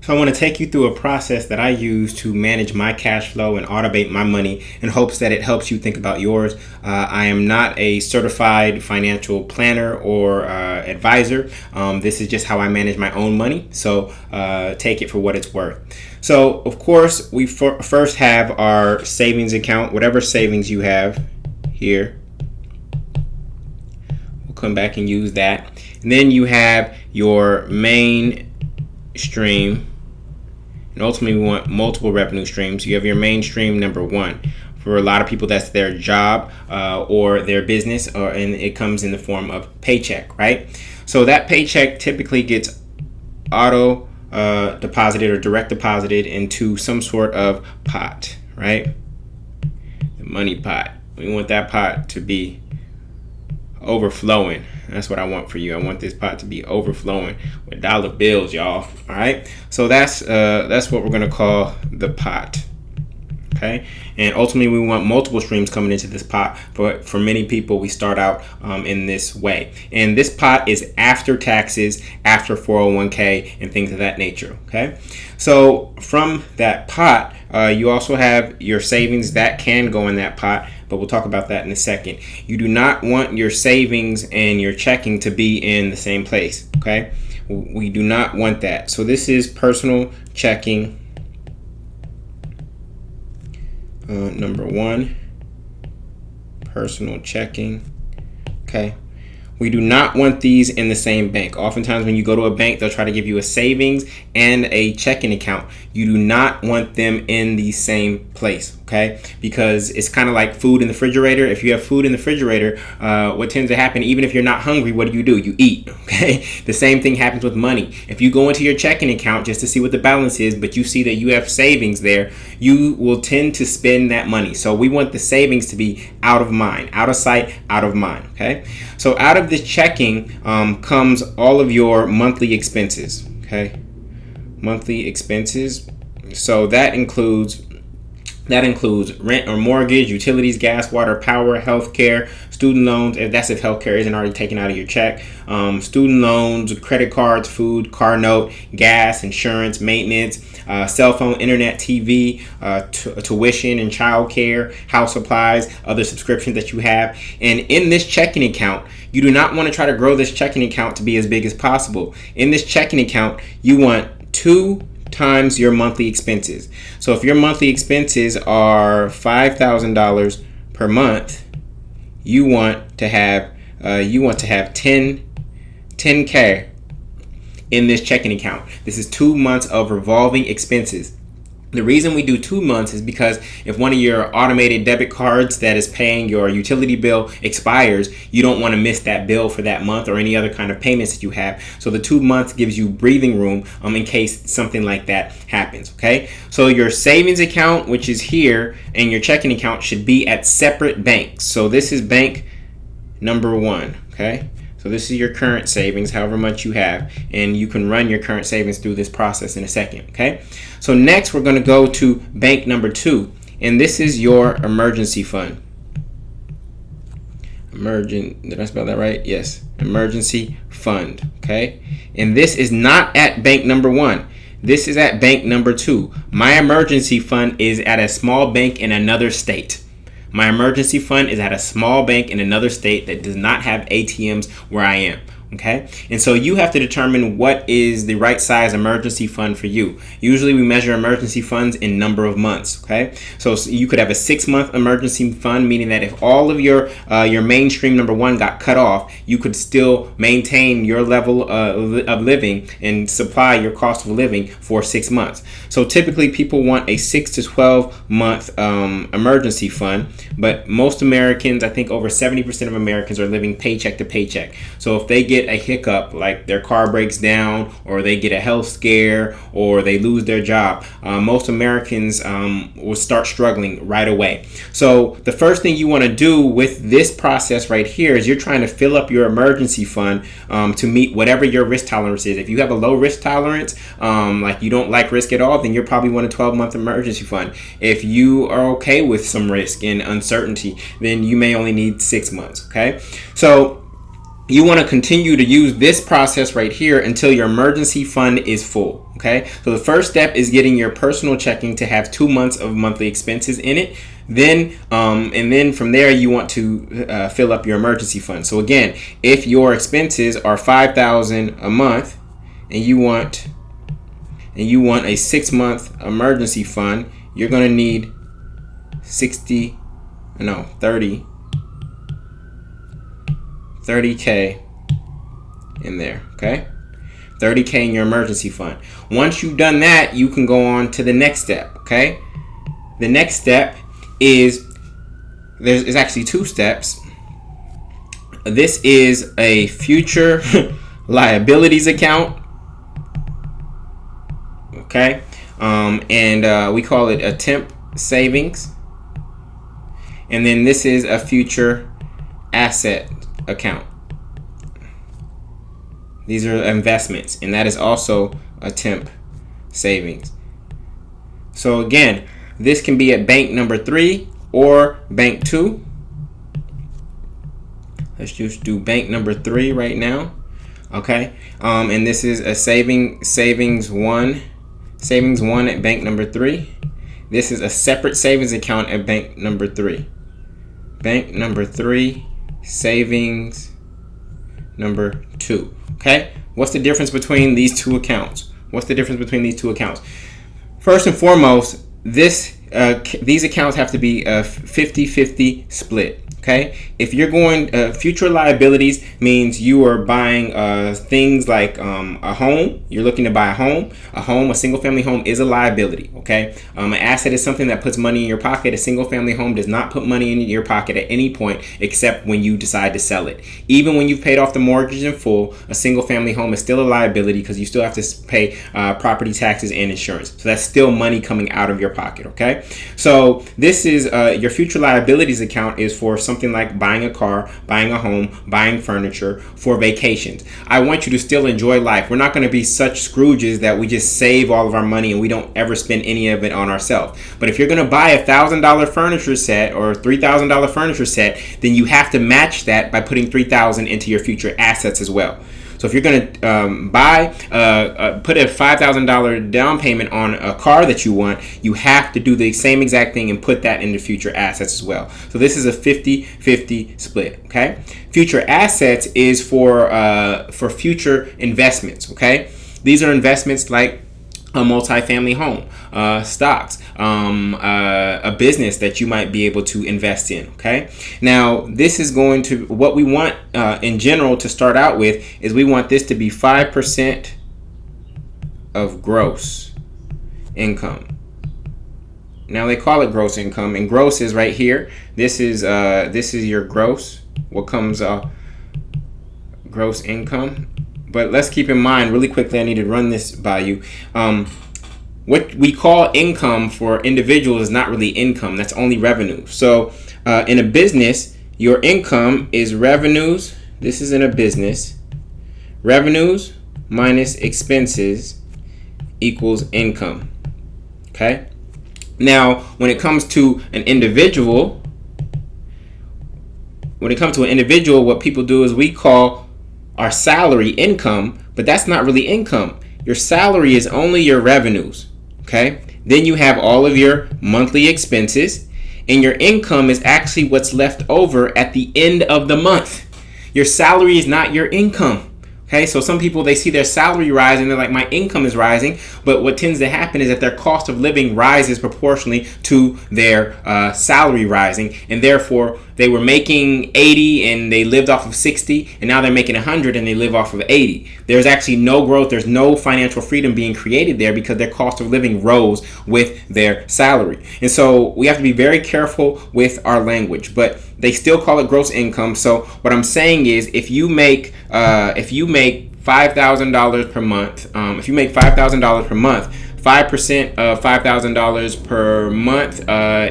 So I want to take you through a process that I use to manage my cash flow and automate my money in hopes that it helps you think about yours. I am not a certified financial planner or advisor. This is just how I manage my own money. So take it for what it's worth. So of course, we first have our savings account, whatever savings you have here. We'll come back and use that. And then you have your main stream. And ultimately, we want multiple revenue streams. You have your main stream number one. For a lot of people, that's their job or their business, and it comes in the form of paycheck, right? So that paycheck typically gets auto deposited or direct deposited into some sort of pot, right? The money pot. We want that pot to be overflowing. That's what I want for you. I want this pot to be overflowing with dollar bills, y'all. All right. So that's what we're gonna call the pot. Okay. And ultimately, we want multiple streams coming into this pot. But for many people, we start out in this way. And this pot is after taxes, after 401k, and things of that nature. Okay. So from that pot, you also have your savings that can go in that pot. But we'll talk about that in a second. You do not want your savings and your checking to be in the same place, okay? We do not want that. So this is personal checking, number one, personal checking, okay? We do not want these in the same bank. Oftentimes when you go to a bank, they'll try to give you a savings and a checking account. You do not want them in the same place, okay? Because it's kind of like food in the refrigerator. If you have food in the refrigerator, what tends to happen, even if you're not hungry, what do? You eat, okay? The same thing happens with money. If you go into your checking account just to see what the balance is, but you see that you have savings there, you will tend to spend that money. So we want the savings to be out of mind, out of sight, out of mind, okay? So out of this checking comes all of your monthly expenses, okay? Monthly expenses. So that includes rent or mortgage, utilities, gas, water, power, healthcare, student loans, if healthcare isn't already taken out of your check, student loans, credit cards, food, car note, gas, insurance, maintenance, cell phone, internet, TV, tuition and child care, house supplies, other subscriptions that you have. And in this checking account, you do not want to try to grow this checking account to be as big as possible. In this checking account, you want 2 times your monthly expenses. So if your monthly expenses are $5,000 per month, you want to have 10K in this checking account. This is 2 months of revolving expenses. The reason we do 2 months is because if one of your automated debit cards that is paying your utility bill expires, you don't want to miss that bill for that month or any other kind of payments that you have. So the 2 months gives you breathing room in case something like that happens, okay? So your savings account, which is here, and your checking account should be at separate banks. So this is bank number one, okay? So this is your current savings, however much you have, and you can run your current savings through this process in a second, okay? So next we're going to go to bank number 2, and this is your emergency fund. Did I spell that right? Yes, emergency fund, okay? And this is not at bank number 1. This is at bank number 2. My emergency fund is at a small bank in another state. My emergency fund is at a small bank in another state that does not have ATMs where I am. Okay, and so you have to determine what is the right size emergency fund for you. Usually we measure emergency funds in number of months. Okay, so you could have a 6-month emergency fund, meaning that if all of your mainstream number 1 got cut off, you could still maintain your level of living and supply your cost of living for 6 months. So typically people want a 6 to 12 month emergency fund, but most Americans, I think over 70% of Americans, are living paycheck to paycheck. So if they get a hiccup, like their car breaks down, or they get a health scare, or they lose their job, most Americans will start struggling right away. So the first thing you want to do with this process right here is you're trying to fill up your emergency fund to meet whatever your risk tolerance is. If you have a low risk tolerance, like you don't like risk at all, then you're probably want a 12-month emergency fund. If you are okay with some risk and uncertainty, then you may only need 6 months. Okay, so you want to continue to use this process right here until your emergency fund is full. Okay, so the first step is getting your personal checking to have 2 months of monthly expenses in it. Then and then from there you want to fill up your emergency fund. So again, if your expenses are $5,000 a month and you want a 6-month emergency fund, you're going to need 30K in there, okay? 30K in your emergency fund. Once you've done that, you can go on to the next step, okay? The next step is, there's actually 2 steps. This is a future liabilities account, okay? And we call it a temp savings. And then this is a future asset account. These are investments, and that is also a temp savings. So again, this can be at bank number 3 or bank 2. Let's just do bank number 3 right now. Okay, and this is a savings one at bank number 3. This is a separate savings account at bank number 3. Bank number 3, savings number 2. Okay, what's the difference between these two accounts? First and foremost, these accounts have to be a 50-50 split. Okay, if you're going future liabilities means you are buying things like a home. You're looking to buy a single family home is a liability. Okay, an asset is something that puts money in your pocket. A single family home does not put money in your pocket at any point except when you decide to sell it. Even when you've paid off the mortgage in full, a single family home is still a liability because you still have to pay property taxes and insurance. So that's still money coming out of your pocket. Okay, so this is your future liabilities account is for something like buying a car, buying a home, buying furniture, for vacations. I want you to still enjoy life. We're not going to be such Scrooges that we just save all of our money and we don't ever spend any of it on ourselves. But if you're going to buy $1,000 furniture set or $3,000 furniture set, then you have to match that by putting $3,000 into your future assets as well. So if you're going to put a $5,000 down payment on a car that you want, you have to do the same exact thing and put that into future assets as well. So this is a 50-50 split, okay? Future assets is for future investments, okay? These are investments like a multifamily home, stocks, a business that you might be able to invest in. Okay. Now, this is going to, what we want in general to start out with is we want this to be 5% of gross income. Now they call it gross income, and gross is right here. This is your gross. What comes gross income. But let's keep in mind really quickly, I need to run this by you. What we call income for individuals is not really income. That's only revenue. So in a business, your income is revenues. This is in a business. Revenues minus expenses equals income. Okay? Now, when it comes to an individual, what people do is we call our salary income, but that's not really income. Your salary is only your revenues, okay? Then you have all of your monthly expenses, and your income is actually what's left over at the end of the month. Your salary is not your income. Okay, so some people, they see their salary rise and they're like, my income is rising. But what tends to happen is that their cost of living rises proportionally to their salary rising. And therefore, they were making 80 and they lived off of 60. And now they're making 100 and they live off of 80. There's actually no growth. There's no financial freedom being created there because their cost of living rose with their salary. And so we have to be very careful with our language. But they still call it gross income. So what I'm saying is, if you make $5,000 per month, if you make $5,000 per month, 5% of $5,000 per month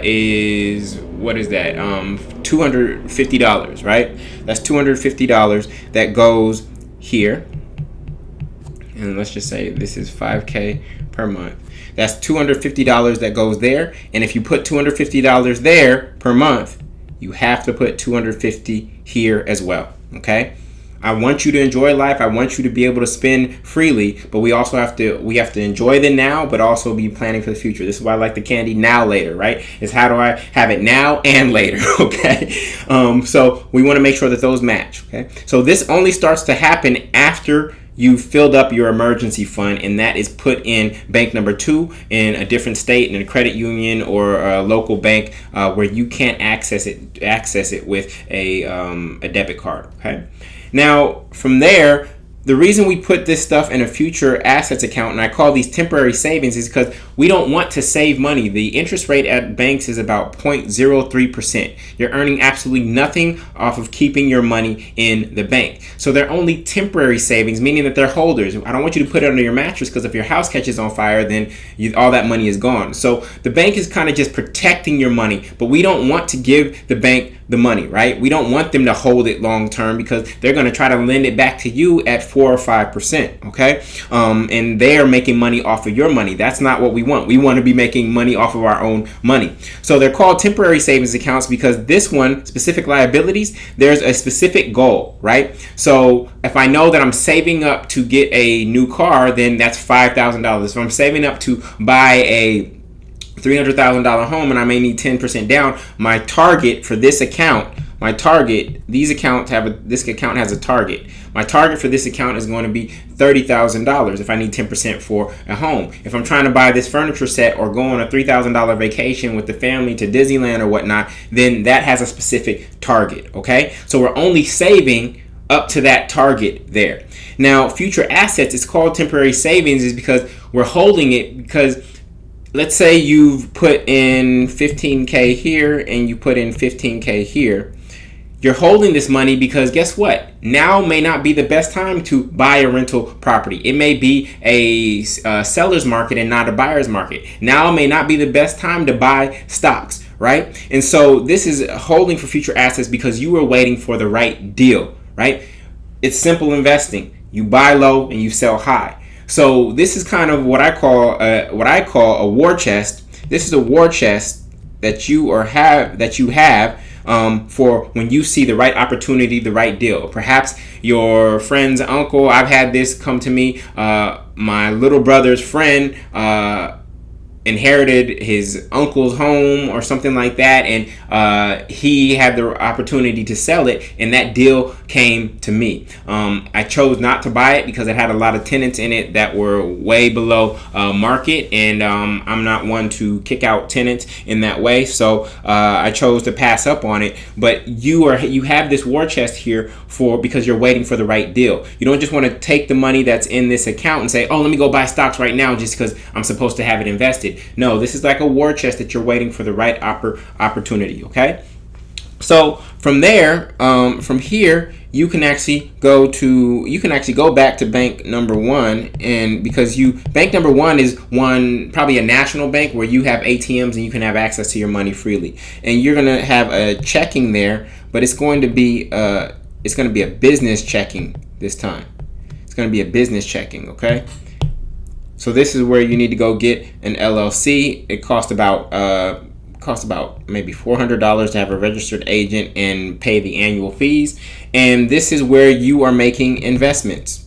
is, what is that? $250, right? That's $250 that goes here. And let's just say this is $5K per month. That's $250 that goes there. And if you put $250 there per month, you have to put $250 here as well. Okay. I want you to enjoy life. I want you to be able to spend freely, but we also have to enjoy the now, but also be planning for the future. This is why I like the candy now later, right? Is how do I have it now and later, okay? So we want to make sure that those match, okay? So this only starts to happen after you filled up your emergency fund, and that is put in bank number 2 in a different state, in a credit union or a local bank where you can't access it with a debit card. Okay. Now from there, the reason we put this stuff in a future assets account, and I call these temporary savings, is because we don't want to save money. The interest rate at banks is about 0.03%. You're earning absolutely nothing off of keeping your money in the bank. So they're only temporary savings, meaning that they're holders. I don't want you to put it under your mattress, because if your house catches on fire, then all that money is gone. So the bank is kind of just protecting your money, but we don't want to give the bank the money, right? We don't want them to hold it long term, because they're going to try to lend it back to you at 4 or 5%, okay? And they are making money off of your money. That's not what we want. We want to be making money off of our own money. So they're called temporary savings accounts because this one, specific liabilities, there's a specific goal, right? So if I know that I'm saving up to get a new car, then that's $5,000. If I'm saving up to buy a $300,000 home and I may need 10% down, my target for this account, this account has a target. My target for this account is going to be $30,000 if I need 10% for a home. If I'm trying to buy this furniture set or go on a $3,000 vacation with the family to Disneyland or whatnot, then that has a specific target, okay? So we're only saving up to that target there. Now, future assets, it's called temporary savings, is because we're holding it because let's say you've put in 15K here and you put in 15K here. You're holding this money because guess what? Now may not be the best time to buy a rental property. It may be a seller's market and not a buyer's market. Now may not be the best time to buy stocks, right? And so this is holding for future assets because you were waiting for the right deal, right? It's simple investing. You buy low and you sell high. So this is kind of what I call a war chest. This is a war chest that you have for when you see the right opportunity, the right deal. Perhaps your friend's uncle. I've had this come to me. My little brother's friend inherited his uncle's home or something like that, and he had the opportunity to sell it, and that deal came to me. I chose not to buy it because it had a lot of tenants in it that were way below market, and I'm not one to kick out tenants in that way, so I chose to pass up on it. But you have this war chest here because you're waiting for the right deal. You don't just want to take the money that's in this account and say, oh, let me go buy stocks right now just because I'm supposed to have it invested. No, this is like a war chest that you're waiting for the right opportunity, okay? So from there, from here, you can actually go back to bank number 1, and because bank number 1 is probably a national bank where you have ATMs and you can have access to your money freely, and you're gonna have a checking there, but it's going to be a business checking this time. It's going to be a business checking, okay? So this is where you need to go get an LLC. It costs about maybe $400 to have a registered agent and pay the annual fees. And this is where you are making investments.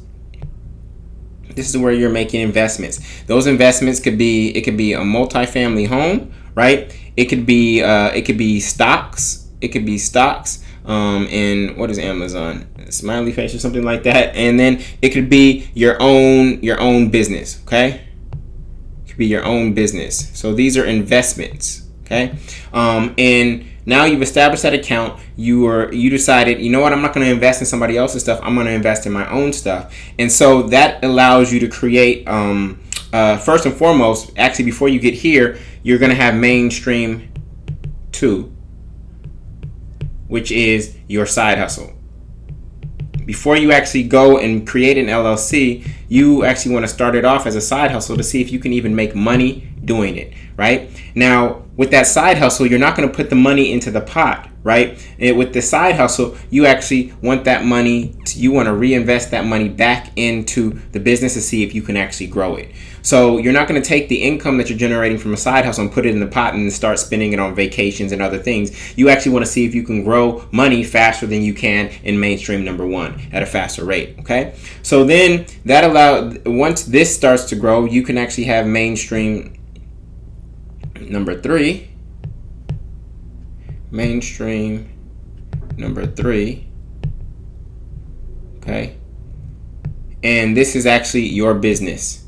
This is where you're making investments. Those investments could be a multifamily home, right? It could be stocks. It could be stocks. And what is Amazon? Smiley face or something like that. And then it could be your own business, okay? It could be your own business. So these are investments, okay? And now you've established that account. You decided, you know what, I'm not going to invest in somebody else's stuff. I'm going to invest in my own stuff. And so that allows you to create, first and foremost, actually before you get here, you're going to have Mainstream 2, which is your side hustle. Before you actually go and create an LLC, you actually want to start it off as a side hustle to see if you can even make money doing it, right? Now, with that side hustle, you're not going to put the money into the pot, right? With the side hustle, you actually want that money, you want to reinvest that money back into the business to see if you can actually grow it. So you're not going to take the income that you're generating from a side hustle and put it in the pot and start spending it on vacations and other things. You actually want to see if you can grow money faster than you can in mainstream number one at a faster rate, okay? So then once this starts to grow, you can actually have mainstream number three. Mainstream number three, okay? And this is actually your business.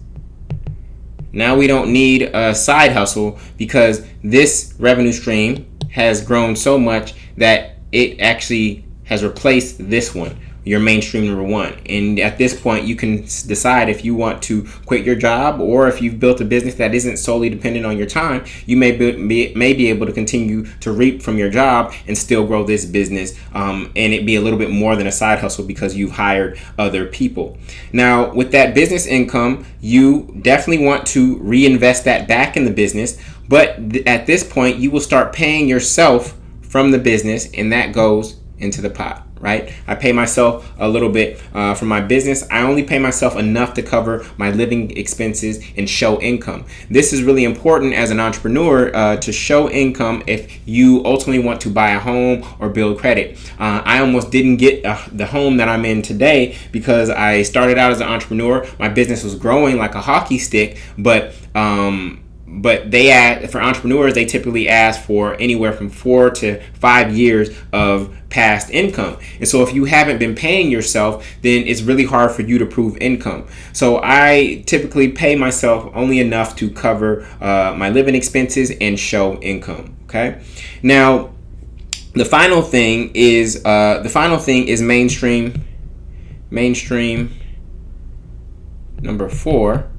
Now we don't need a side hustle because this revenue stream has grown so much that it actually has replaced this one, your mainstream number one. And at this point, you can decide if you want to quit your job, or if you've built a business that isn't solely dependent on your time, you may be able to continue to reap from your job and still grow this business, and it be a little bit more than a side hustle because you've hired other people. Now, with that business income, you definitely want to reinvest that back in the business, but at this point, you will start paying yourself from the business, and that goes into the pot. Right? I pay myself a little bit for my business. I only pay myself enough to cover my living expenses and show income. This is really important as an entrepreneur to show income if you ultimately want to buy a home or build credit. I almost didn't get the home that I'm in today because I started out as an entrepreneur. My business was growing like a hockey stick, but for entrepreneurs, they typically ask for anywhere from 4 to 5 years of past income. And so if you haven't been paying yourself, then it's really hard for you to prove income. So I typically pay myself only enough to cover my living expenses and show income. Okay. Now, the final thing is mainstream number 4.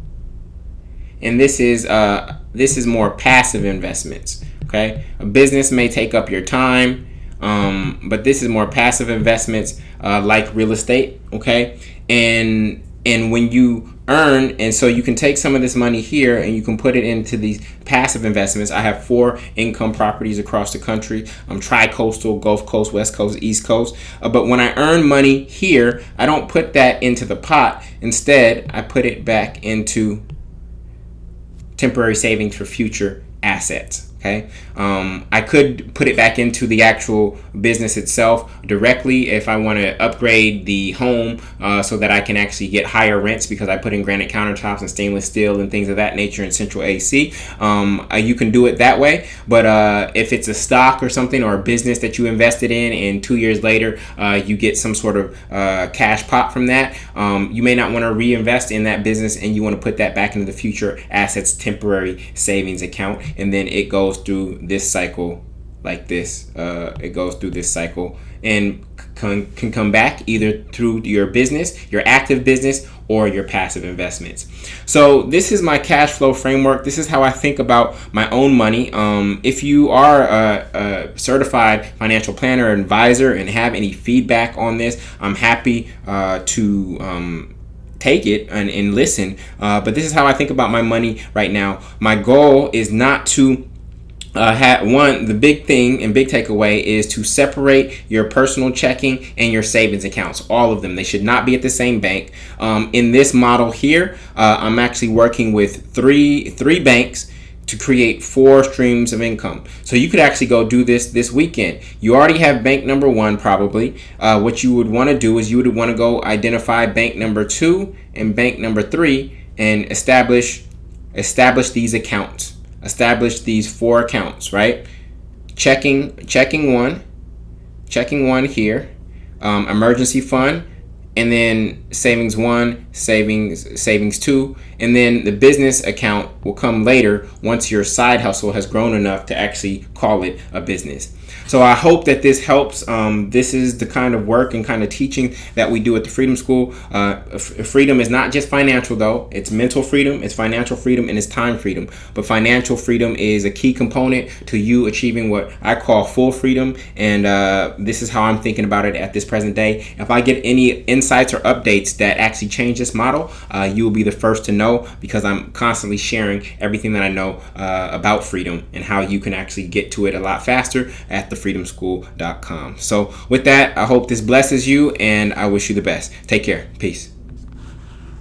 And this is more passive investments. Okay, a business may take up your time, but this is more passive investments like real estate. Okay, and when you earn, and so you can take some of this money here and you can put it into these passive investments. I have 4 income properties across the country. I'm tri-coastal, Gulf Coast, West Coast, East Coast. But when I earn money here, I don't put that into the pot. Instead, I put it back into temporary savings for future assets. Okay, I could put it back into the actual business itself directly if I want to upgrade the home so that I can actually get higher rents because I put in granite countertops and stainless steel and things of that nature and central AC. You can do it that way, but if it's a stock or something or a business that you invested in and 2 years later you get some sort of cash pop from that, you may not want to reinvest in that business and you want to put that back into the future assets temporary savings account, and then it goes through this cycle like this. It goes through this cycle and can come back either through your business, your active business, or your passive investments. So this is my cash flow framework. This is how I think about my own money. If you are a certified financial planner or advisor and have any feedback on this, I'm happy to take it and listen. But this is how I think about my money right now. My goal is not to the big thing and big takeaway is to separate your personal checking and your savings accounts, all of them. They should not be at the same bank. In this model here, I'm actually working with three banks to create 4 streams of income. So you could actually go do this weekend. You already have bank number 1 probably. What you would want to do is you would want to go identify bank number 2 and bank number 3 and establish these accounts. Establish these 4 accounts, right? Checking one here, emergency fund, and then savings 1, savings 2, and then the business account will come later once your side hustle has grown enough to actually call it a business. So I hope that this helps. This is the kind of work and kind of teaching that we do at the Freedom School. Freedom is not just financial though. It's mental freedom, it's financial freedom, and it's time freedom. But financial freedom is a key component to you achieving what I call full freedom. And this is how I'm thinking about it at this present day. If I get any insight insights or updates that actually change this model, you will be the first to know, because I'm constantly sharing everything that I know about freedom and how you can actually get to it a lot faster at thefreedomschool.com. So with that, I hope this blesses you, and I wish you the best. Take care. Peace.